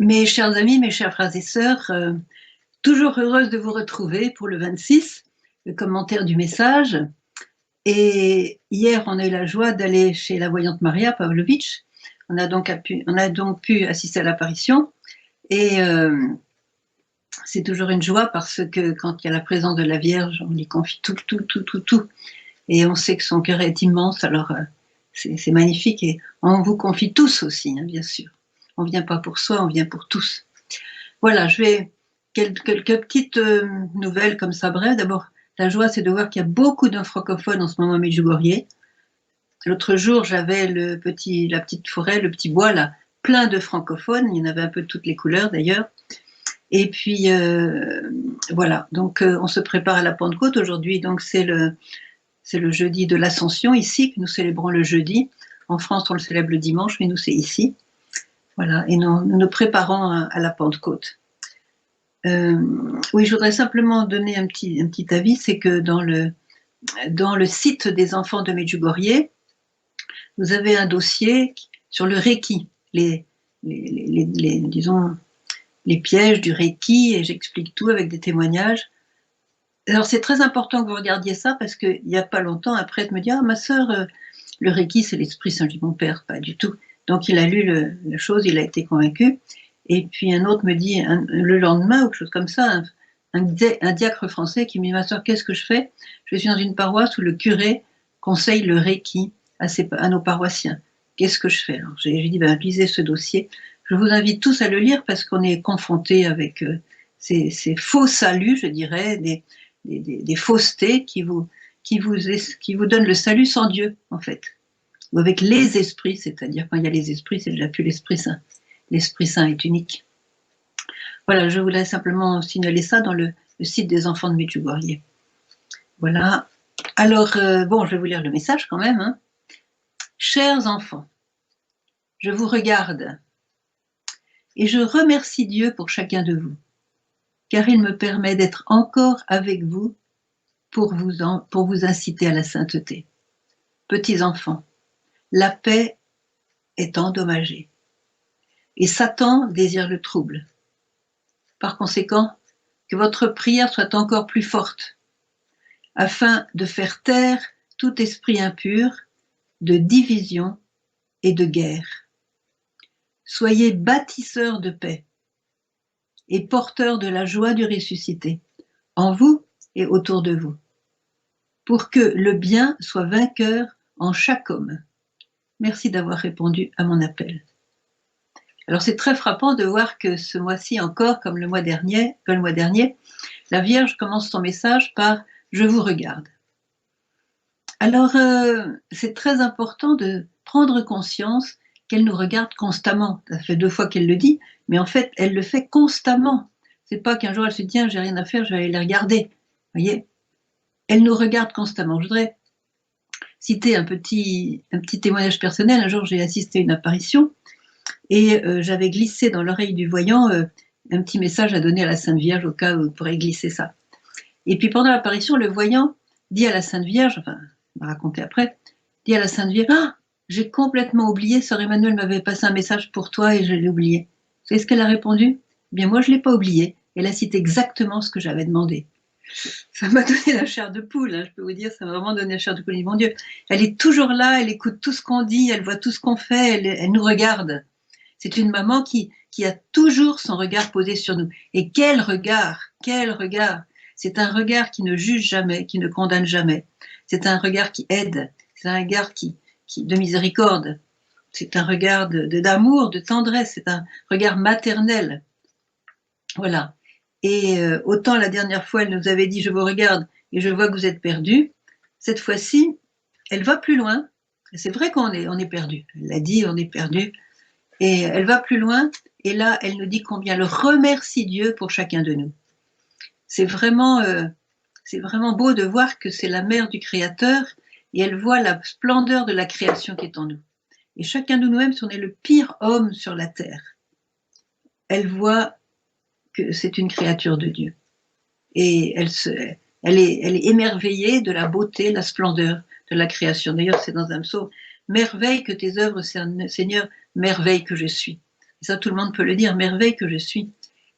Mes chers amis, mes chers frères et sœurs, toujours heureuse de vous retrouver pour le 26, le commentaire du message. Et hier, on a eu la joie d'aller chez la voyante Maria Pavlovitch. On a donc pu assister à l'apparition. Et c'est toujours une joie parce que quand il y a la présence de la Vierge, on lui confie tout. Et on sait que son cœur est immense, alors c'est magnifique. Et on vous confie tous aussi, hein, bien sûr. On ne vient pas pour soi, on vient pour tous. Voilà, je vais quelques petites nouvelles comme ça, bref. D'abord, la joie, c'est de voir qu'il y a beaucoup de francophones en ce moment à Medjugorje. L'autre jour, j'avais la petite forêt, le petit bois là, plein de francophones. Il y en avait un peu de toutes les couleurs d'ailleurs. Et puis voilà, donc on se prépare à la Pentecôte aujourd'hui. Donc c'est le jeudi de l'Ascension ici que nous célébrons le jeudi. En France, on le célèbre le dimanche, mais nous c'est ici. Voilà, et nous nous préparons à la Pentecôte. Oui, je voudrais simplement donner un petit avis, c'est que dans le site des enfants de Medjugorje, vous avez un dossier sur le Reiki, disons, les pièges du Reiki, et j'explique tout avec des témoignages. Alors c'est très important que vous regardiez ça, parce qu'il n'y a pas longtemps, un prêtre me dit « Ah, ma sœur, le Reiki, c'est l'Esprit Saint. » Je dis « Mon père, pas du tout. » Donc il a lu la chose, il a été convaincu. Et puis un autre me dit, le lendemain, ou quelque chose comme ça, un diacre français qui me dit « Ma sœur, qu'est-ce que je fais? Je suis dans une paroisse où le curé conseille le Reiki à nos paroissiens. Qu'est-ce que je fais ?» Alors j'ai dit « Lisez ce dossier. » Je vous invite tous à le lire parce qu'on est confrontés avec ces faux saluts, je dirais, des faussetés qui vous donnent le salut sans Dieu, en fait. Ou avec les esprits, c'est-à-dire quand il y a les esprits, c'est déjà plus l'Esprit Saint. L'Esprit Saint est unique. Voilà, je voulais simplement signaler ça dans le site des enfants de Medjugorje. Voilà. Alors, bon, je vais vous lire le message quand même. Hein. Chers enfants, je vous regarde et je remercie Dieu pour chacun de vous, car il me permet d'être encore avec vous pour vous inciter à la sainteté. Petits enfants, la paix est endommagée et Satan désire le trouble. Par conséquent, que votre prière soit encore plus forte, afin de faire taire tout esprit impur, de division et de guerre. Soyez bâtisseurs de paix et porteurs de la joie du ressuscité, en vous et autour de vous, pour que le bien soit vainqueur en chaque homme. Merci d'avoir répondu à mon appel. Alors c'est très frappant de voir que ce mois-ci encore, comme le mois dernier, la Vierge commence son message par « Je vous regarde ». Alors c'est très important de prendre conscience qu'elle nous regarde constamment. Ça fait 2 fois qu'elle le dit, mais en fait elle le fait constamment. C'est pas qu'un jour elle se dit « Tiens, j'ai rien à faire, je vais aller les regarder ». Vous voyez, elle nous regarde constamment. Je voudrais citer un petit témoignage personnel. Un jour j'ai assisté à une apparition et j'avais glissé dans l'oreille du voyant un petit message à donner à la Sainte Vierge au cas où vous pourrez glisser ça. Et puis pendant l'apparition, le voyant dit à la Sainte Vierge, enfin, il m'a raconté après, dit à la Sainte Vierge, « Ah, j'ai complètement oublié, Sœur Emmanuelle m'avait passé un message pour toi et je l'ai oublié. » Vous savez ce qu'elle a répondu? Eh bien moi je ne l'ai pas oublié. Elle a cité exactement ce que j'avais demandé. Ça m'a donné la chair de poule, hein, je peux vous dire, ça m'a vraiment donné la chair de poule. Mon Dieu, elle est toujours là, elle écoute tout ce qu'on dit, elle voit tout ce qu'on fait, elle nous regarde. C'est une maman qui a toujours son regard posé sur nous. Et quel regard! C'est un regard qui ne juge jamais, qui ne condamne jamais. C'est un regard qui aide, c'est un regard de miséricorde. C'est un regard d'amour, de tendresse, c'est un regard maternel. Voilà. Et autant la dernière fois, elle nous avait dit « Je vous regarde et je vois que vous êtes perdus », cette fois-ci, elle va plus loin. C'est vrai qu'on est perdu. Elle l'a dit, on est perdu. Et elle va plus loin, et là, elle nous dit combien elle remercie Dieu pour chacun de nous. C'est vraiment beau de voir que c'est la mère du Créateur, et elle voit la splendeur de la création qui est en nous. Et chacun de nous-mêmes, si on est le pire homme sur la terre, elle voit que c'est une créature de Dieu. Et elle est émerveillée de la beauté, la splendeur de la création. D'ailleurs, c'est dans un psaume, « Merveille que tes œuvres, Seigneur, merveille que je suis. » Et ça, tout le monde peut le dire, merveille que je suis,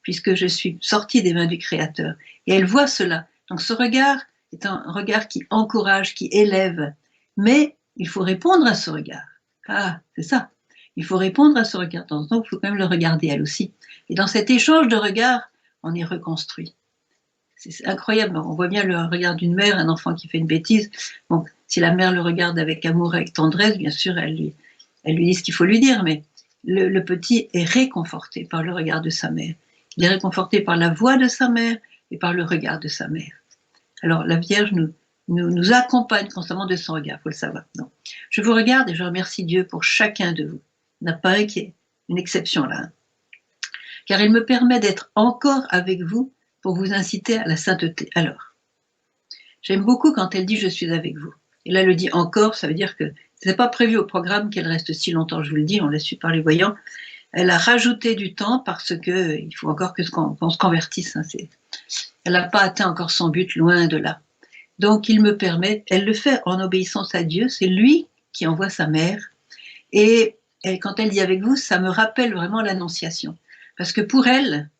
puisque je suis sortie des mains du Créateur. Et elle voit cela. Donc ce regard est un regard qui encourage, qui élève. Mais il faut répondre à ce regard. Ah, c'est ça. Il faut répondre à ce regard. Donc il faut quand même le regarder elle aussi. Et dans cet échange de regards, on est reconstruit. C'est incroyable. On voit bien le regard d'une mère, un enfant qui fait une bêtise. Bon, si la mère le regarde avec amour, avec tendresse, bien sûr, elle lui dit ce qu'il faut lui dire, mais le petit est réconforté par le regard de sa mère. Il est réconforté par la voix de sa mère et par le regard de sa mère. Alors, la Vierge nous accompagne constamment de son regard, il faut le savoir. Non. Je vous regarde et je remercie Dieu pour chacun de vous. Il n'y en a pas un qui est une exception là. Car il me permet d'être encore avec vous pour vous inciter à la sainteté. Alors, j'aime beaucoup quand elle dit « je suis avec vous ». Et là, elle le dit encore, ça veut dire que ce n'est pas prévu au programme qu'elle reste si longtemps, je vous le dis, on l'a su par les voyants. Elle a rajouté du temps parce qu'il faut encore qu'on se convertisse. Hein, elle n'a pas atteint encore son but, loin de là. Donc, il me permet, elle le fait en obéissance à Dieu, c'est lui qui envoie sa mère. Et quand elle dit « avec vous », ça me rappelle vraiment l'Annonciation. Parce que pour elle,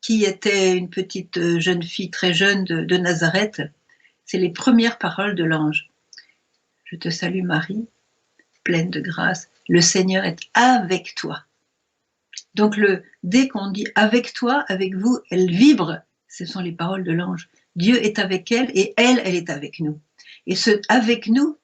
qui était une petite jeune fille très jeune de Nazareth, c'est les premières paroles de l'ange. « Je te salue Marie, pleine de grâce, le Seigneur est avec toi. » Donc dès qu'on dit « avec toi »,« avec vous », elle vibre, ce sont les paroles de l'ange. Dieu est avec elle et elle est avec nous. Et ce « avec nous »,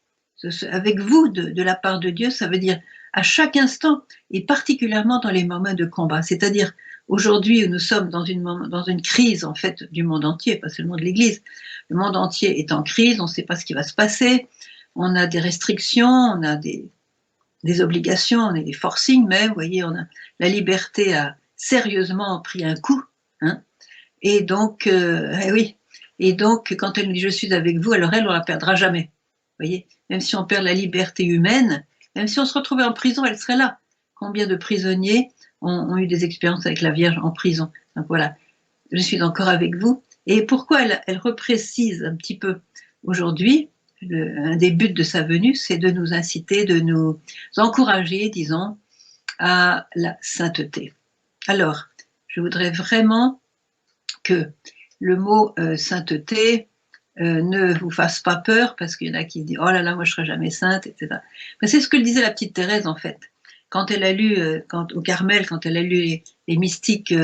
avec vous de la part de Dieu, ça veut dire à chaque instant et particulièrement dans les moments de combat. C'est-à-dire aujourd'hui où nous sommes dans une crise en fait du monde entier, pas seulement de l'Église. Le monde entier est en crise, on ne sait pas ce qui va se passer, on a des restrictions, on a des obligations, on a des forcings même, vous voyez, la liberté a sérieusement pris un coup. Hein, et donc, oui. Et donc, quand elle nous dit « je suis avec vous », alors elle, on la perdra jamais. Vous voyez, même si on perd la liberté humaine, même si on se retrouvait en prison, elle serait là. Combien de prisonniers ont eu des expériences avec la Vierge en prison? Donc voilà, je suis encore avec vous. Et pourquoi elle reprécise un petit peu aujourd'hui, un des buts de sa venue, c'est de nous inciter, de nous encourager, disons, à la sainteté. Alors, je voudrais vraiment que le mot sainteté ne vous fasse pas peur, parce qu'il y en a qui disent « oh là là, moi je ne serai jamais sainte », etc. Mais c'est ce que disait la petite Thérèse, en fait. Quand elle a lu, au Carmel, quand elle a lu les mystiques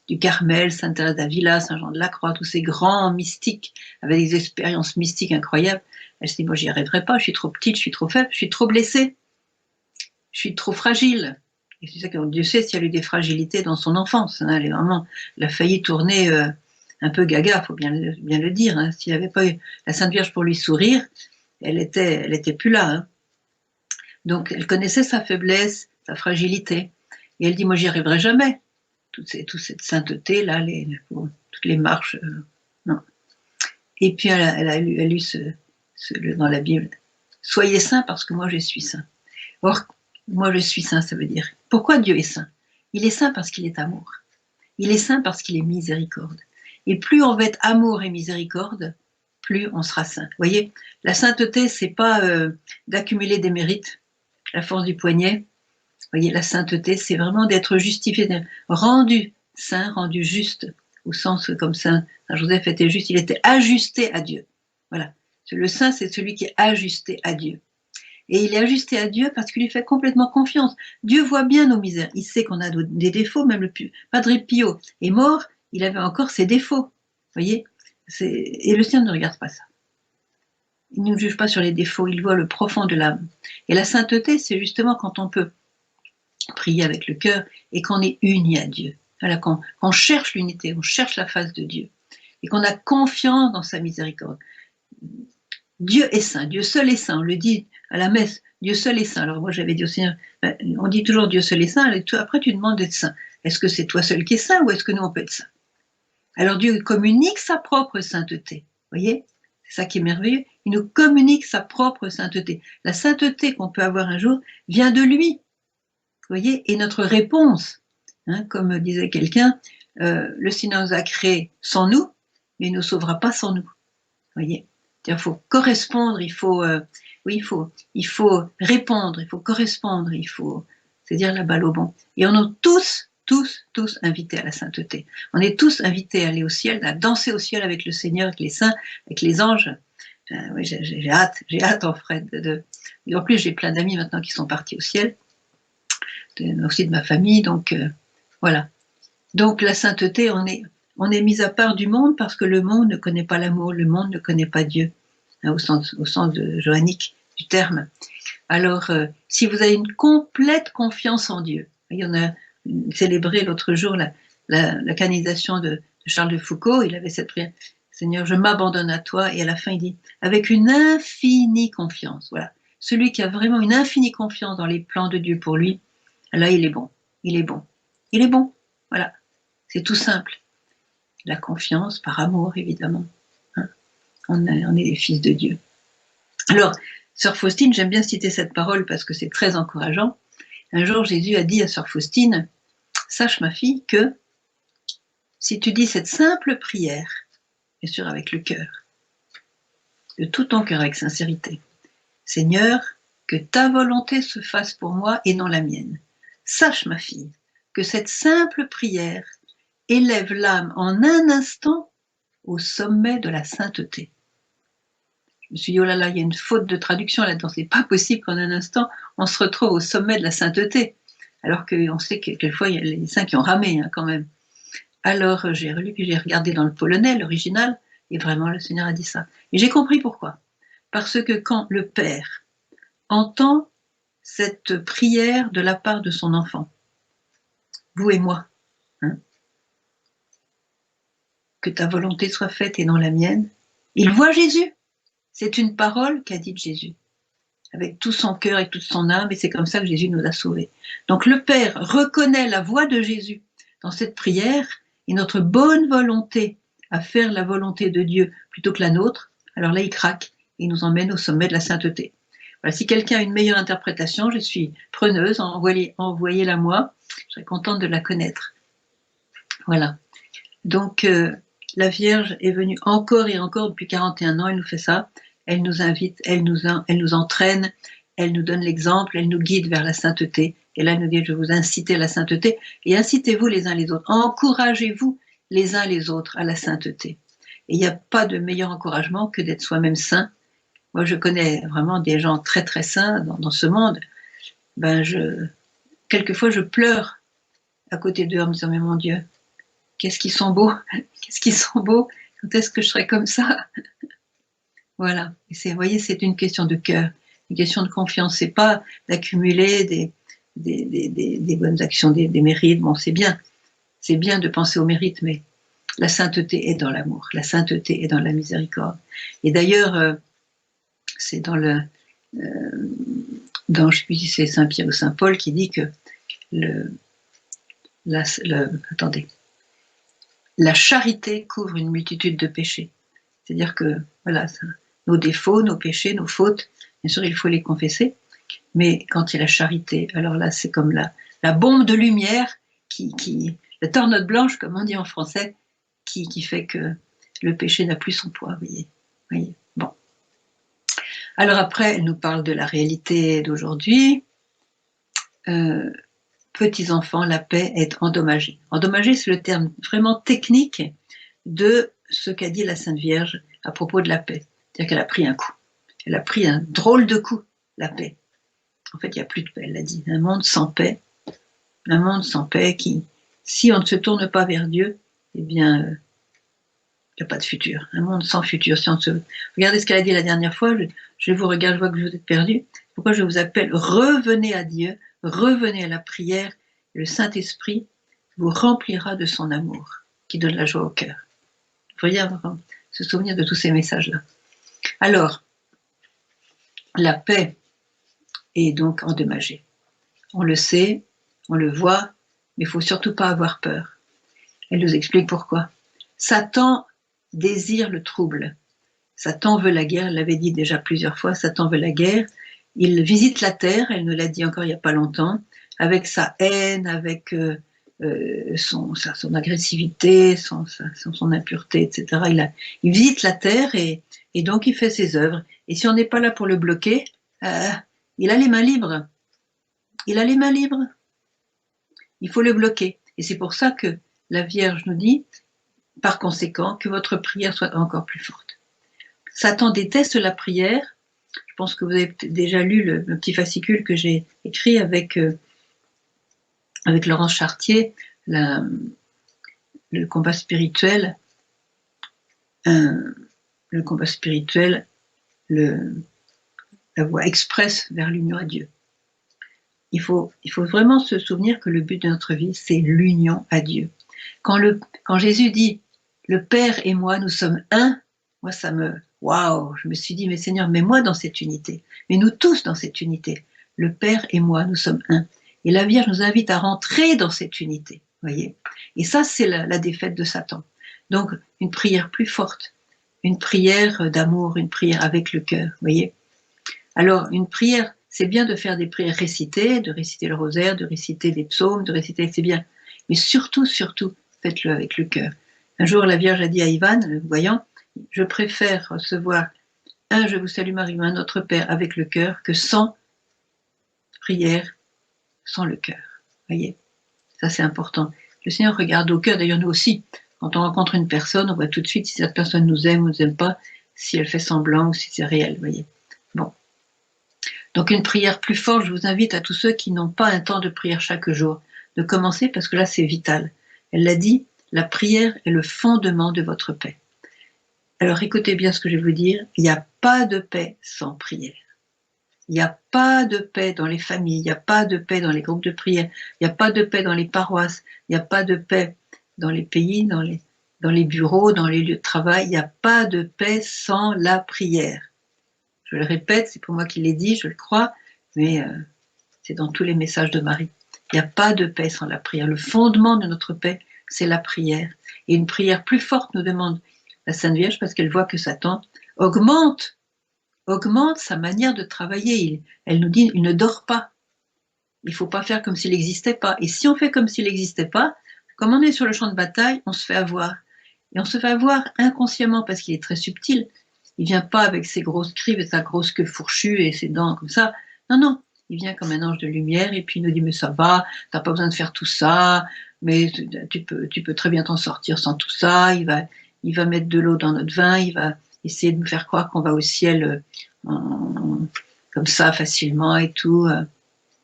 du Carmel, Sainte Thérèse d'Avila, Saint Jean de la Croix, tous ces grands mystiques, avec des expériences mystiques incroyables, elle s'est dit « moi j'y arriverai pas, je suis trop petite, je suis trop faible, je suis trop blessée, je suis trop fragile ». Et c'est ça que Dieu sait si elle a eu des fragilités dans son enfance. Hein, elle a failli tourner un peu gaga, il faut bien le dire. Hein. S'il n'y avait pas eu la Sainte Vierge pour lui sourire, elle était plus là. Hein. Donc elle connaissait sa faiblesse, sa fragilité. Et elle dit, moi j'y arriverai jamais. Toute cette sainteté-là, toutes les marches, non. Et puis elle a lu dans la Bible, soyez saints parce que moi je suis saint. Or, moi je suis saint, ça veut dire, pourquoi Dieu est saint? Il est saint parce qu'il est amour. Il est saint parce qu'il est miséricorde. Et plus on va être amour et miséricorde, plus on sera saint. Vous voyez, la sainteté, c'est pas d'accumuler des mérites, la force du poignet. Vous voyez, la sainteté, c'est vraiment d'être justifié, rendu saint, rendu juste, au sens que comme Saint Joseph était juste, il était ajusté à Dieu. Voilà. Le saint, c'est celui qui est ajusté à Dieu. Et il est ajusté à Dieu parce qu'il lui fait complètement confiance. Dieu voit bien nos misères. Il sait qu'on a des défauts. Même le Padre Pio est mort, il avait encore ses défauts. Vous voyez, et le Seigneur ne regarde pas ça. Il ne nous juge pas sur les défauts, il voit le profond de l'âme. Et la sainteté, c'est justement quand on peut prier avec le cœur et qu'on est uni à Dieu. Voilà, qu'on cherche l'unité, on cherche la face de Dieu. Et qu'on a confiance dans sa miséricorde. Dieu est saint, Dieu seul est saint, on le dit à la messe, Dieu seul est saint. Alors moi j'avais dit au Seigneur, on dit toujours Dieu seul est saint, et après tu demandes d'être saint. Est-ce que c'est toi seul qui es saint ou est-ce que nous on peut être saint? Alors Dieu communique sa propre sainteté, vous voyez? C'est ça qui est merveilleux, il nous communique sa propre sainteté. La sainteté qu'on peut avoir un jour vient de lui, vous voyez? Et notre réponse, hein, comme disait quelqu'un, le Seigneur nous a créés sans nous, mais il ne nous sauvera pas sans nous, vous voyez? Il faut correspondre, il faut répondre, il faut correspondre, c'est-à-dire la balle au bond. Et on est tous invités à la sainteté. On est tous invités à aller au ciel, à danser au ciel avec le Seigneur, avec les saints, avec les anges. Oui, j'ai hâte en fait. Et en plus, j'ai plein d'amis maintenant qui sont partis au ciel, aussi de ma famille, donc voilà. Donc la sainteté, on est mis à part du monde parce que le monde ne connaît pas l'amour, le monde ne connaît pas Dieu, hein, au sens johannique du terme. Alors, si vous avez une complète confiance en Dieu, il y en a célébré l'autre jour la canonisation de Charles de Foucault, il avait cette prière, Seigneur, je m'abandonne à toi, et à la fin il dit, avec une infinie confiance, voilà. Celui qui a vraiment une infinie confiance dans les plans de Dieu pour lui, là il est bon, il est bon, il est bon, voilà. C'est tout simple. La confiance par amour, évidemment. Hein, on est des fils de Dieu. Alors, Sœur Faustine, j'aime bien citer cette parole parce que c'est très encourageant. Un jour, Jésus a dit à Sœur Faustine, sache ma fille que si tu dis cette simple prière, bien sûr avec le cœur, de tout ton cœur, avec sincérité, Seigneur, que ta volonté se fasse pour moi et non la mienne. Sache ma fille que cette simple prière élève l'âme en un instant au sommet de la sainteté. Je me suis dit, oh là là, il y a une faute de traduction là-dedans. C'est pas possible qu'en un instant, on se retrouve au sommet de la sainteté. Alors qu'on sait que quelquefois, il y a les saints qui ont ramé, hein, quand même. Alors, j'ai relu, puis j'ai regardé dans le polonais, l'original, et vraiment, le Seigneur a dit ça. Et j'ai compris pourquoi. Parce que quand le Père entend cette prière de la part de son enfant, vous et moi, hein, que ta volonté soit faite et non la mienne, il voit Jésus. C'est une parole qu'a dite Jésus, avec tout son cœur et toute son âme, et c'est comme ça que Jésus nous a sauvés. Donc le Père reconnaît la voix de Jésus dans cette prière, et notre bonne volonté à faire la volonté de Dieu plutôt que la nôtre, alors là il craque, et il nous emmène au sommet de la sainteté. Voilà, si quelqu'un a une meilleure interprétation, je suis preneuse, envoyez-la moi, je serais contente de la connaître. Voilà. Donc la Vierge est venue encore et encore depuis 41 ans, elle nous fait ça. Elle nous invite, elle nous entraîne, elle nous donne l'exemple, elle nous guide vers la sainteté. Et là, elle nous dit, je vais vous inciter à la sainteté. Et incitez-vous les uns les autres. Encouragez-vous les uns les autres à la sainteté. Et il n'y a pas de meilleur encouragement que d'être soi-même saint. Moi, je connais vraiment des gens très très saints dans ce monde. Quelquefois, je pleure à côté d'eux en me disant, mais mon Dieu, qu'est-ce qu'ils sont beaux, qu'est-ce qu'ils sont beaux, quand est-ce que je serai comme ça? Voilà, et vous voyez, c'est une question de cœur, une question de confiance, c'est pas d'accumuler des bonnes actions, des mérites, bon c'est bien de penser au mérite, mais la sainteté est dans l'amour, la sainteté est dans la miséricorde. Et d'ailleurs, c'est dans je ne sais plus si c'est Saint Pierre ou Saint Paul qui dit que la charité couvre une multitude de péchés. C'est-à-dire que, voilà, nos défauts, nos péchés, nos fautes, bien sûr, il faut les confesser, mais quand il y a la charité, alors là, c'est comme la bombe de lumière, la tornade blanche, comme on dit en français, qui fait que le péché n'a plus son poids, vous voyez. Bon. Alors après, elle nous parle de la réalité d'aujourd'hui. Petits enfants, la paix est endommagée. Endommagée, c'est le terme vraiment technique de ce qu'a dit la Sainte Vierge à propos de la paix. C'est-à-dire qu'elle a pris un coup. Elle a pris un drôle de coup, la paix. En fait, il n'y a plus de paix, elle l'a dit. Un monde sans paix qui, si on ne se tourne pas vers Dieu, eh bien, il n'y a pas de futur. Un monde sans futur. Si on se... Regardez ce qu'elle a dit la dernière fois, je vous regarde, je vois que vous êtes perdus. Pourquoi je vous appelle? Revenez à Dieu, revenez à la prière, et le Saint-Esprit vous remplira de son amour, qui donne la joie au cœur. Vous voyez, se souvenir de tous ces messages-là. Alors, la paix est donc endommagée. On le sait, on le voit, mais il ne faut surtout pas avoir peur. Elle nous explique pourquoi. Satan désire le trouble. Satan veut la guerre, elle l'avait dit déjà plusieurs fois, Satan veut la guerre. Il visite la terre, elle nous l'a dit encore il n'y a pas longtemps, avec sa haine, avec son agressivité, son impureté, etc. Il visite la terre et donc il fait ses œuvres. Et si on n'est pas là pour le bloquer, il a les mains libres. Il a les mains libres. Il faut le bloquer. Et c'est pour ça que la Vierge nous dit, par conséquent, que votre prière soit encore plus forte. Satan déteste la prière. Je pense que vous avez déjà lu le petit fascicule que j'ai écrit avec Laurence Chartier, le combat spirituel, la voie express vers l'union à Dieu. Il faut vraiment se souvenir que le but de notre vie, c'est l'union à Dieu. Quand Jésus dit « Le Père et moi, nous sommes un », moi waouh, je me suis dit « Mais Seigneur, mets-moi dans cette unité, mets-nous tous dans cette unité. Le Père et moi, nous sommes un ». Et la Vierge nous invite à rentrer dans cette unité, voyez. Et ça, c'est la défaite de Satan. Donc, une prière plus forte, une prière d'amour, une prière avec le cœur, voyez. Alors, une prière, c'est bien de faire des prières récitées, de réciter le rosaire, de réciter des psaumes, de réciter, c'est bien. Mais surtout, faites-le avec le cœur. Un jour, la Vierge a dit à Ivan, le voyant, je préfère recevoir un Je vous salue Marie ou un Notre Père avec le cœur que 100 prières sans le cœur. Voyez, ça c'est important. Le Seigneur regarde au cœur, d'ailleurs nous aussi. Quand on rencontre une personne, on voit tout de suite si cette personne nous aime ou ne nous aime pas, si elle fait semblant ou si c'est réel, voyez. Bon. Donc une prière plus forte, je vous invite à tous ceux qui n'ont pas un temps de prière chaque jour, de commencer parce que là c'est vital. Elle l'a dit, la prière est le fondement de votre paix. Alors écoutez bien ce que je vais vous dire, il n'y a pas de paix sans prière. Il n'y a pas de paix dans les familles, il n'y a pas de paix dans les groupes de prière, il n'y a pas de paix dans les paroisses, il n'y a pas de paix dans les pays, dans les bureaux, dans les lieux de travail, il n'y a pas de paix sans la prière. Je le répète, c'est pour moi qui l'ai dit, je le crois, mais c'est dans tous les messages de Marie. Il n'y a pas de paix sans la prière. Le fondement de notre paix, c'est la prière. Et une prière plus forte nous demande la Sainte Vierge parce qu'elle voit que Satan augmente sa manière de travailler. Elle nous dit, il ne dort pas. Il ne faut pas faire comme s'il n'existait pas. Et si on fait comme s'il n'existait pas, comme on est sur le champ de bataille, on se fait avoir. Et on se fait avoir inconsciemment parce qu'il est très subtil. Il vient pas avec ses grosses crives et sa grosse queue fourchue et ses dents comme ça. Non, il vient comme un ange de lumière et puis il nous dit mais ça va, t'as pas besoin de faire tout ça, mais tu peux très bien t'en sortir sans tout ça. Il va mettre de l'eau dans notre vin, il va essayer de nous faire croire qu'on va au ciel comme ça facilement et tout,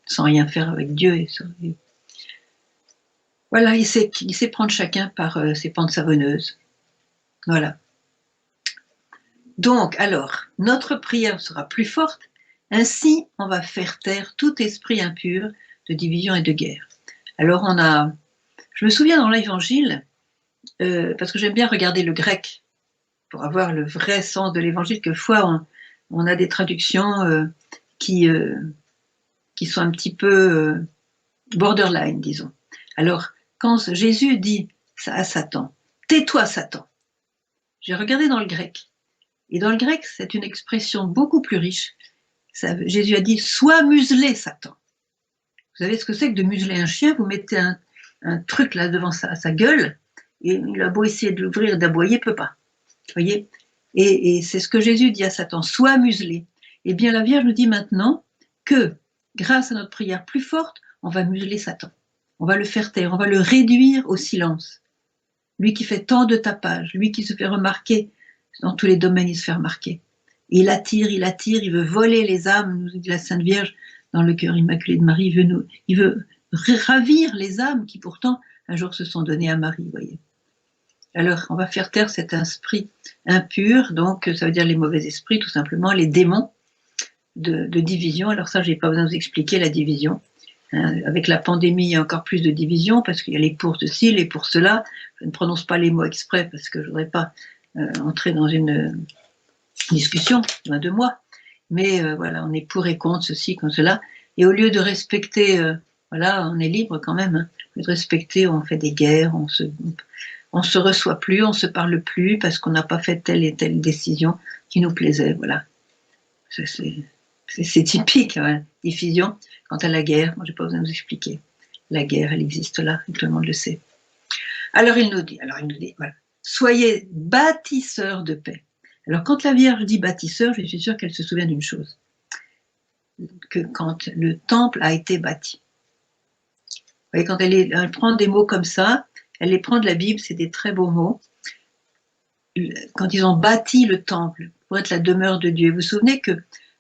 sans rien faire avec Dieu. Voilà, il sait prendre chacun par ses pentes savonneuses. Voilà. Donc, alors, notre prière sera plus forte, ainsi on va faire taire tout esprit impur de division et de guerre. Alors je me souviens dans l'évangile, parce que j'aime bien regarder le grec, pour avoir le vrai sens de l'évangile, quelquefois on a des traductions qui sont un petit peu borderline, disons. Alors, quand Jésus dit à Satan, « Tais-toi, Satan », j'ai regardé dans le grec. Et dans le grec, c'est une expression beaucoup plus riche. Jésus a dit « Sois muselé, Satan ». Vous savez ce que c'est que de museler un chien? Vous mettez un truc là devant sa gueule, et il a beau essayer de l'ouvrir et d'aboyer, il ne peut pas. Vous voyez? Et c'est ce que Jésus dit à Satan, « Sois muselé ». Eh bien, la Vierge nous dit maintenant que, grâce à notre prière plus forte, on va museler Satan. On va le faire taire, on va le réduire au silence. Lui qui fait tant de tapage, lui qui se fait remarquer, dans tous les domaines, il se fait remarquer. Il attire, il veut voler les âmes, nous dit la Sainte Vierge, dans le cœur immaculé de Marie, il veut ravir les âmes qui pourtant un jour se sont données à Marie, voyez. Alors, on va faire taire cet esprit impur, donc ça veut dire les mauvais esprits, tout simplement, les démons de division. Alors ça, je n'ai pas besoin de vous expliquer la division. Avec la pandémie, il y a encore plus de division, parce qu'il y a les pour ceci, les pour cela. Je ne prononce pas les mots exprès, parce que je ne voudrais pas entrer dans une discussion, loin de moi. Mais voilà, on est pour et contre ceci, contre cela. Et au lieu de respecter, voilà, on est libre quand même. Hein. Au lieu de respecter, on fait des guerres, on se reçoit plus, on se parle plus, parce qu'on n'a pas fait telle et telle décision qui nous plaisait. Voilà. C'est typique, hein, diffusion. Quant à la guerre, moi, je n'ai pas besoin de vous expliquer. La guerre, elle existe là, et tout le monde le sait. Alors il nous dit, voilà, soyez bâtisseurs de paix. Alors quand la Vierge dit bâtisseur, je suis sûre qu'elle se souvient d'une chose, que quand le temple a été bâti, voyez, quand elle prend des mots comme ça, elle les prend de la Bible, c'est des très beaux mots. Quand ils ont bâti le temple pour être la demeure de Dieu, vous vous souvenez que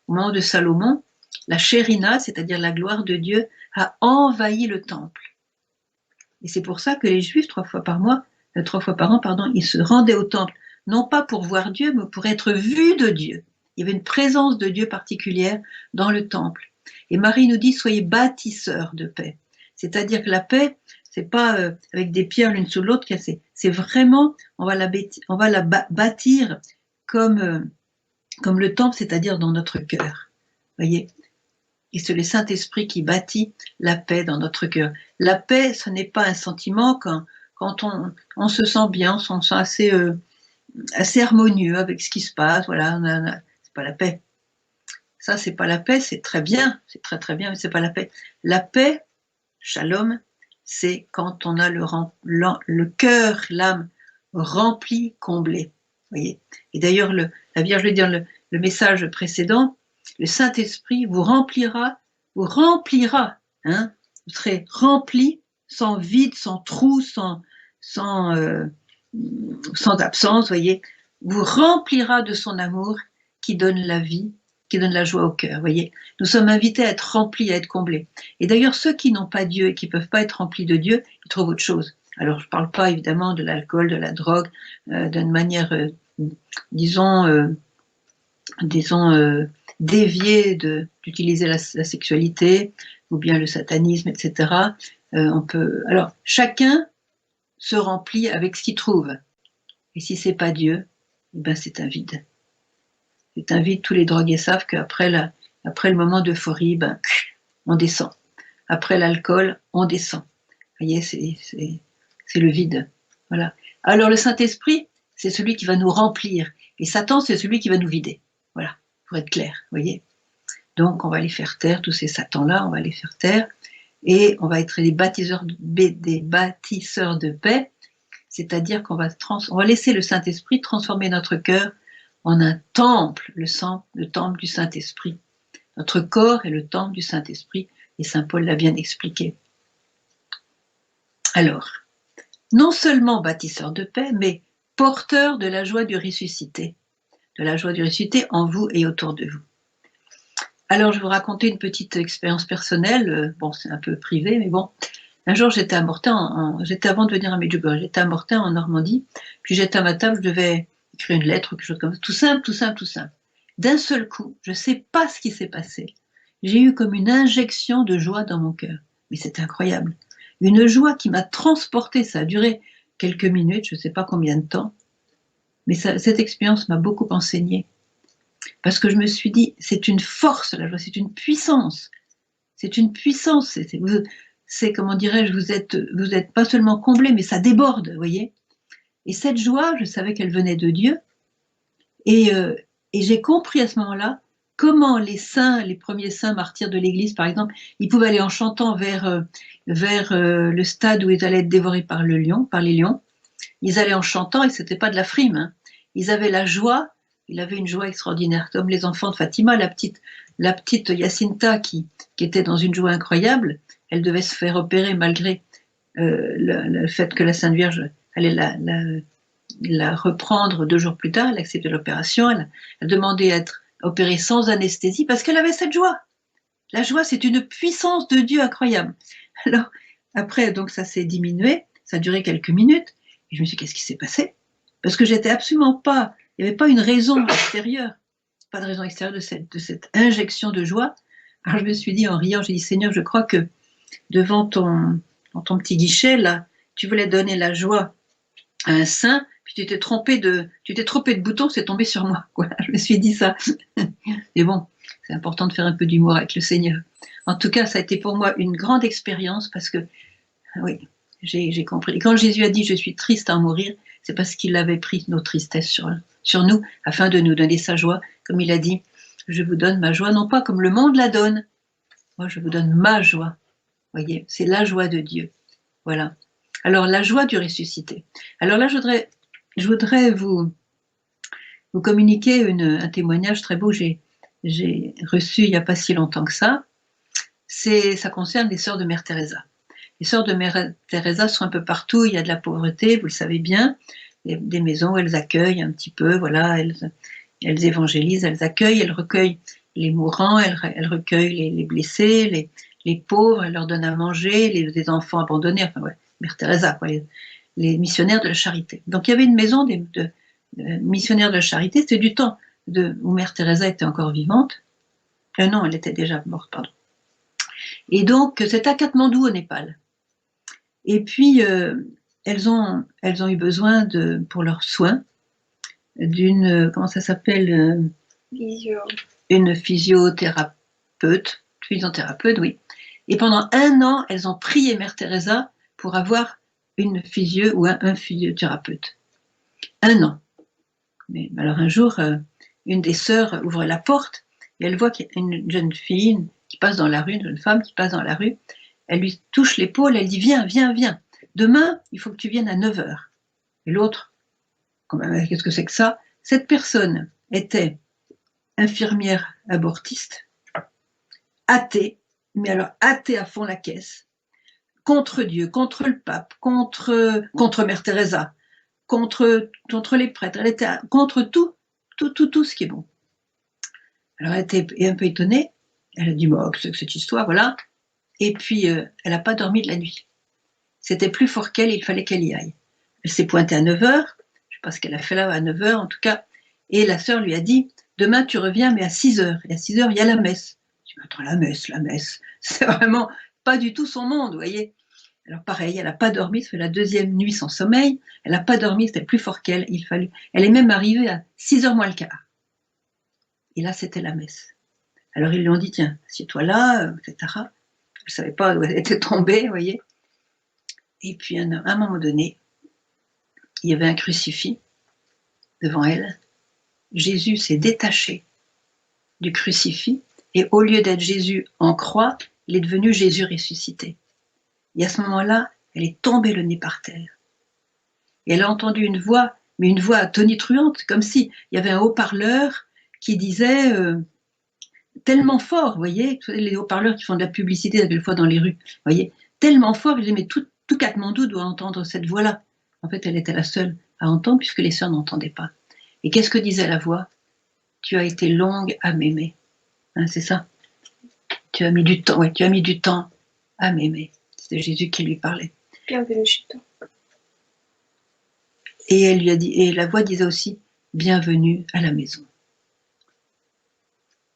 au moment de Salomon, la Shérina, c'est-à-dire la gloire de Dieu, a envahi le temple. Et c'est pour ça que les Juifs, 3 fois par an, pardon, ils se rendaient au temple, non pas pour voir Dieu, mais pour être vus de Dieu. Il y avait une présence de Dieu particulière dans le temple. Et Marie nous dit, soyez bâtisseurs de paix. C'est-à-dire que la paix, c'est pas avec des pierres l'une sous l'autre, c'est vraiment, on va la bâtir comme le temple, c'est-à-dire dans notre cœur. Voyez. Et c'est le Saint-Esprit qui bâtit la paix dans notre cœur. La paix, ce n'est pas un sentiment quand on se sent bien, on se sent assez harmonieux avec ce qui se passe. Voilà, c'est pas la paix. Ça, c'est pas la paix, c'est très bien, c'est très très bien, mais c'est pas la paix. La paix, shalom, c'est quand on a le cœur, l'âme remplie, comblée. Voyez. Et d'ailleurs, la Vierge le dit dans le message précédent, le Saint-Esprit vous remplira, hein, vous serez rempli, sans vide, sans trou, sans absence, voyez, vous remplira de son amour qui donne la vie, qui donne la joie au cœur, voyez. Nous sommes invités à être remplis, à être comblés. Et d'ailleurs, ceux qui n'ont pas Dieu et qui ne peuvent pas être remplis de Dieu, ils trouvent autre chose. Alors, je ne parle pas évidemment de l'alcool, de la drogue, d'une manière, disons, déviée d'utiliser la sexualité ou bien le satanisme, etc. Alors, chacun se remplit avec ce qu'il trouve. Et si c'est pas Dieu, eh ben c'est un vide. C'est un vide. Tous les drogués savent qu'après le moment d'euphorie, ben, on descend. Après l'alcool, on descend. Vous voyez, c'est le vide. Voilà. Alors le Saint-Esprit, c'est celui qui va nous remplir. Et Satan, c'est celui qui va nous vider. Voilà, pour être clair, vous voyez. Donc on va les faire taire, tous ces satans-là, on va les faire taire. Et on va être des bâtisseurs de paix, c'est-à-dire qu'on va laisser le Saint-Esprit transformer notre cœur en un temple, le temple du Saint-Esprit. Notre corps est le temple du Saint-Esprit, et Saint Paul l'a bien expliqué. Alors, non seulement bâtisseur de paix, mais porteur de la joie du ressuscité, en vous et autour de vous. Alors, je vais vous raconter une petite expérience personnelle, bon, c'est un peu privé, mais bon. Un jour, j'étais à Mortain, j'étais avant de venir à Medjugorje, j'étais à Mortain en Normandie, puis j'étais à ma table, je devais écrire une lettre ou quelque chose comme ça, tout simple. D'un seul coup, je ne sais pas ce qui s'est passé. J'ai eu comme une injection de joie dans mon cœur. Mais c'est incroyable. Une joie qui m'a transportée, ça a duré quelques minutes, je ne sais pas combien de temps, mais cette expérience m'a beaucoup enseigné. Parce que je me suis dit, c'est une force, la joie, c'est une puissance. C'est une puissance, c'est comment dirais-je, vous êtes pas seulement comblé, mais ça déborde, vous voyez. Et cette joie, je savais qu'elle venait de Dieu, et j'ai compris à ce moment-là comment les premiers saints martyrs de l'Église, par exemple, ils pouvaient aller en chantant vers le stade où ils allaient être dévorés par les lions. Ils allaient en chantant, et c'était pas de la frime, hein. Ils avaient la joie, il avait une joie extraordinaire, comme les enfants de Fatima, la petite Jacinta qui était dans une joie incroyable. Elle devait se faire opérer malgré le fait que la Sainte Vierge allait la reprendre 2 jours plus tard. Elle a accepté l'opération, elle a demandé à être opérée sans anesthésie parce qu'elle avait cette joie. La joie, c'est une puissance de Dieu incroyable. Alors, après, donc ça s'est diminué, ça a duré quelques minutes, et je me suis dit, qu'est-ce qui s'est passé? Parce que j'étais absolument pas, il n'y avait pas une raison extérieure, pas de raison extérieure de cette injection de joie. Alors je me suis dit en riant, j'ai dit, Seigneur, je crois que devant ton petit guichet, là, tu voulais donner la joie à un saint, puis tu t'es trompé de bouton, c'est tombé sur moi. Voilà, je me suis dit ça. Mais bon, c'est important de faire un peu d'humour avec le Seigneur. En tout cas, ça a été pour moi une grande expérience parce que, oui, j'ai compris. Et quand Jésus a dit « je suis triste à en mourir », c'est parce qu'il avait pris nos tristesses sur nous afin de nous donner sa joie. Comme il a dit « je vous donne ma joie, non pas comme le monde la donne, moi je vous donne ma joie ». Vous voyez, c'est la joie de Dieu. Voilà. Alors, la joie du ressuscité. Alors là, je voudrais vous communiquer un témoignage très beau. J'ai reçu il n'y a pas si longtemps que ça. Ça concerne les sœurs de Mère Teresa. Les sœurs de Mère Teresa sont un peu partout, il y a de la pauvreté, vous le savez bien, il y a des maisons où elles accueillent un petit peu, voilà, elles évangélisent, elles accueillent, elles recueillent les mourants, elles recueillent les blessés, les pauvres, elles leur donnent à manger, les enfants abandonnés, enfin ouais, Mère Teresa, quoi, les missionnaires de la charité. Donc il y avait une maison de missionnaires de la charité, c'était du temps où Mère Teresa était encore vivante. Non, elle était déjà morte, pardon. Et donc c'est à Katmandou au Népal. Et puis elles ont eu besoin pour leurs soins d'une, comment ça s'appelle, une physiothérapeute, oui. Et pendant 1 an, elles ont prié Mère Teresa pour avoir une physio ou un physiothérapeute. 1 an. Mais alors un jour, une des sœurs ouvre la porte et elle voit qu'il y a une jeune fille qui passe dans la rue, une jeune femme qui passe dans la rue. Elle lui touche l'épaule, elle dit viens, viens, viens. Demain, il faut que tu viennes à 9h. Et l'autre, quand même, qu'est-ce que c'est que ça? Cette personne était infirmière abortiste, athée, mais alors athée à fond la caisse, contre Dieu, contre le pape, contre Mère Teresa, contre les prêtres, elle était contre tout ce qui est bon. Alors elle était un peu étonnée, elle a dit bon, qu'est-ce que cette histoire, voilà. Et puis elle n'a pas dormi de la nuit. C'était plus fort qu'elle, il fallait qu'elle y aille. Elle s'est pointée à 9h, je ne sais pas ce qu'elle a fait là à 9h en tout cas, et la sœur lui a dit demain tu reviens mais à 6h, et à 6h il y a la messe. Je dis attends, la messe, c'est vraiment pas du tout son monde, vous voyez. Alors pareil, elle n'a pas dormi, ça fait la 2e nuit sans sommeil, elle n'a pas dormi, c'était plus fort qu'elle, elle est même arrivée à 6h moins le quart. Et là c'était la messe. Alors ils lui ont dit tiens, assieds-toi là, etc. Elle ne savait pas où elle était tombée, vous voyez. Et puis à un moment donné, il y avait un crucifix devant elle. Jésus s'est détaché du crucifix et au lieu d'être Jésus en croix, il est devenu Jésus ressuscité. Et à ce moment-là, elle est tombée le nez par terre. Et elle a entendu une voix, mais une voix tonitruante, comme s'il y avait un haut-parleur qui disait tellement fort, vous voyez, les haut-parleurs qui font de la publicité quelquefois dans les rues, vous voyez, tellement fort, il dit mais tout Katmandou doit entendre cette voix-là. En fait, elle était la seule à entendre puisque les sœurs n'entendaient pas. Et qu'est-ce que disait la voix? Tu as été longue à m'aimer. Hein, c'est ça. Tu as mis du temps, ouais, tu as mis du temps à m'aimer. C'était Jésus qui lui parlait. Bienvenue chez toi. Et elle lui a dit, et la voix disait aussi, bienvenue à la maison.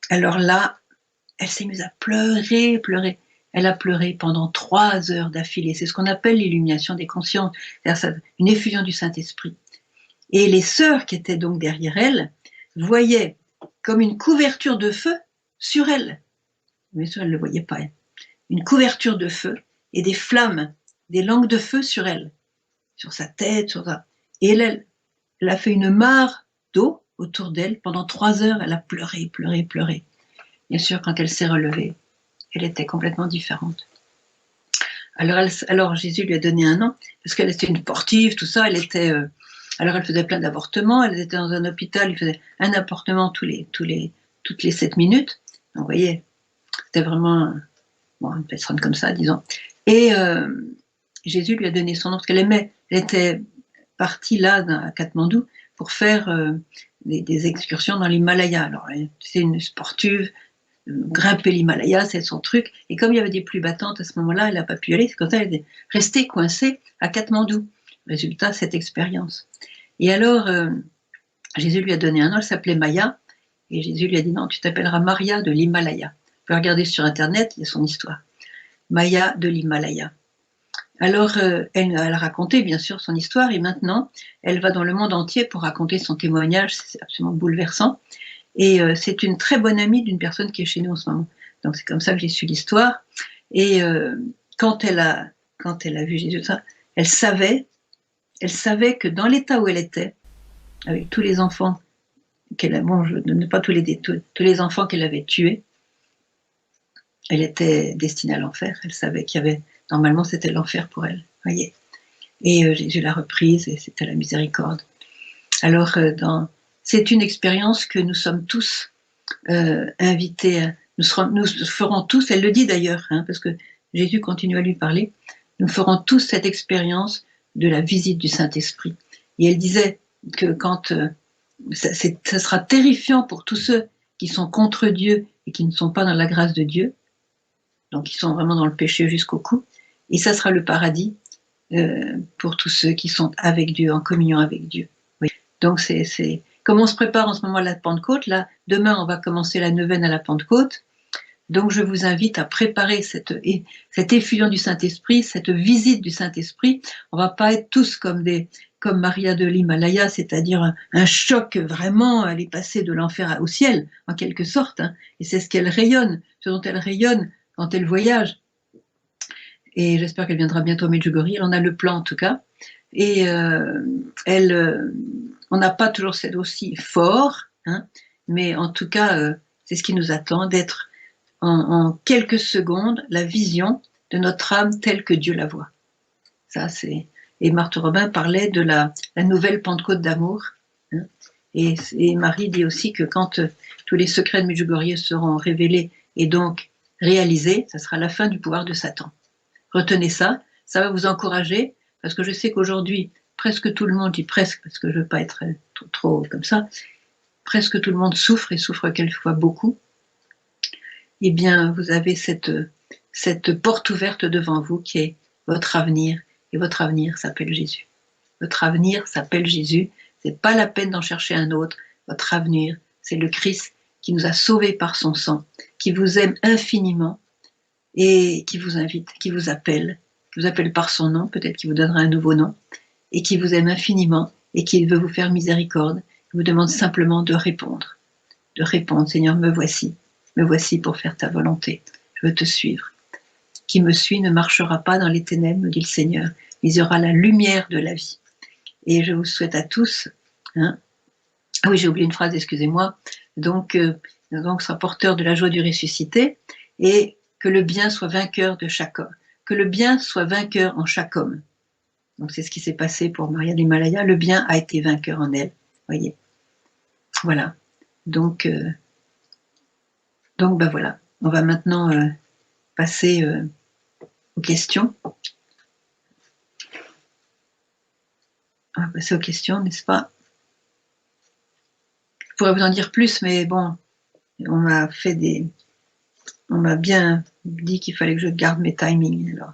Alors là, elle s'est mise à pleurer. Elle a pleuré pendant 3 heures d'affilée. C'est ce qu'on appelle l'illumination des consciences, c'est-à-dire une effusion du Saint-Esprit. Et les sœurs qui étaient donc derrière elle voyaient comme une couverture de feu sur elle. Bien sûr, elle ne le voyait pas. Une couverture de feu et des flammes, des langues de feu sur elle, sur sa tête, sur ça. Et elle a fait une mare d'eau autour d'elle. Pendant 3 heures, elle a pleuré. Bien sûr, quand elle s'est relevée, elle était complètement différente. Alors Jésus lui a donné un nom, parce qu'elle était une sportive, tout ça, alors elle faisait plein d'avortements, elle était dans un hôpital, il faisait un avortement toutes les 7 minutes. Donc vous voyez, c'était vraiment une personne comme ça, disons. Et Jésus lui a donné son nom, parce elle était partie là, à Katmandou, pour faire des excursions dans l'Himalaya. Alors, c'est une sportive, grimper l'Himalaya, c'est son truc. Et comme il y avait des pluies battantes à ce moment-là, elle n'a pas pu y aller. C'est comme ça qu'elle est restée coincée à Katmandou. Résultat, cette expérience. Et alors, Jésus lui a donné un nom, elle s'appelait Maya. Et Jésus lui a dit non, tu t'appelleras Maria de l'Himalaya. Vous pouvez regarder sur Internet, il y a son histoire. Maya de l'Himalaya. Alors, elle a raconté bien sûr son histoire et maintenant, elle va dans le monde entier pour raconter son témoignage. C'est absolument bouleversant. Et c'est une très bonne amie d'une personne qui est chez nous en ce moment. Donc c'est comme ça que j'ai su l'histoire. Et quand elle a vu Jésus, elle savait que dans l'état où elle était, avec tous les enfants je ne donne pas tous les enfants qu'elle avait tués, elle était destinée à l'enfer. Elle savait qu'il y avait, normalement c'était l'enfer pour elle, voyez. Et Jésus l'a reprise et c'était la miséricorde. Alors c'est une expérience que nous sommes tous invités, nous ferons tous, elle le dit d'ailleurs, parce que Jésus continue à lui parler, nous ferons tous cette expérience de la visite du Saint-Esprit. Et elle disait que quand ça sera terrifiant pour tous ceux qui sont contre Dieu et qui ne sont pas dans la grâce de Dieu, donc qui sont vraiment dans le péché jusqu'au cou, et ça sera le paradis pour tous ceux qui sont avec Dieu, en communion avec Dieu. Oui. Donc c'est comme on se prépare en ce moment à la Pentecôte, là, demain on va commencer la neuvaine à la Pentecôte, donc je vous invite à préparer cette effusion du Saint-Esprit, cette visite du Saint-Esprit. On ne va pas être tous comme Maria de l'Himalaya, c'est-à-dire un choc vraiment, elle est passée de l'enfer au ciel, en quelque sorte, hein, et c'est ce qu'elle rayonne, ce dont elle rayonne quand elle voyage. Et j'espère qu'elle viendra bientôt à Medjugorje, elle en a le plan en tout cas. Et on n'a pas toujours cette aussi fort, hein, mais en tout cas, c'est ce qui nous attend, d'être en quelques secondes la vision de notre âme telle que Dieu la voit. Ça, c'est... Et Marthe Robin parlait de la nouvelle Pentecôte d'amour. Hein, et Marie dit aussi que quand tous les secrets de Medjugorje seront révélés et donc réalisés, ça sera la fin du pouvoir de Satan. Retenez ça, ça va vous encourager, parce que je sais qu'aujourd'hui, presque tout le monde, dit presque, parce que je ne veux pas être trop comme ça, presque tout le monde souffre, et souffre quelquefois beaucoup. Eh bien, vous avez cette porte ouverte devant vous qui est votre avenir, et votre avenir s'appelle Jésus. Votre avenir s'appelle Jésus, c'est pas la peine d'en chercher un autre, votre avenir, c'est le Christ qui nous a sauvés par son sang, qui vous aime infiniment, et qui vous invite, qui vous appelle par son nom, peut-être qu'il vous donnera un nouveau nom, et qui vous aime infiniment, et qui veut vous faire miséricorde, il vous demande simplement de répondre, Seigneur, me voici pour faire ta volonté, je veux te suivre. Qui me suit ne marchera pas dans les ténèbres, me dit le Seigneur, mais il y aura la lumière de la vie. Et je vous souhaite à tous, hein, ah oui, j'ai oublié une phrase, excusez-moi, donc sera porteur de la joie du ressuscité, et que le bien soit vainqueur de chaque homme, que le bien soit vainqueur en chaque homme. Donc c'est ce qui s'est passé pour Maria de l'Himalaya, le bien a été vainqueur en elle, voyez. Voilà, donc ben voilà, on va maintenant passer aux questions. On va passer aux questions, n'est-ce pas? Je pourrais vous en dire plus, mais bon, on m'a bien dit qu'il fallait que je garde mes timings. Alors,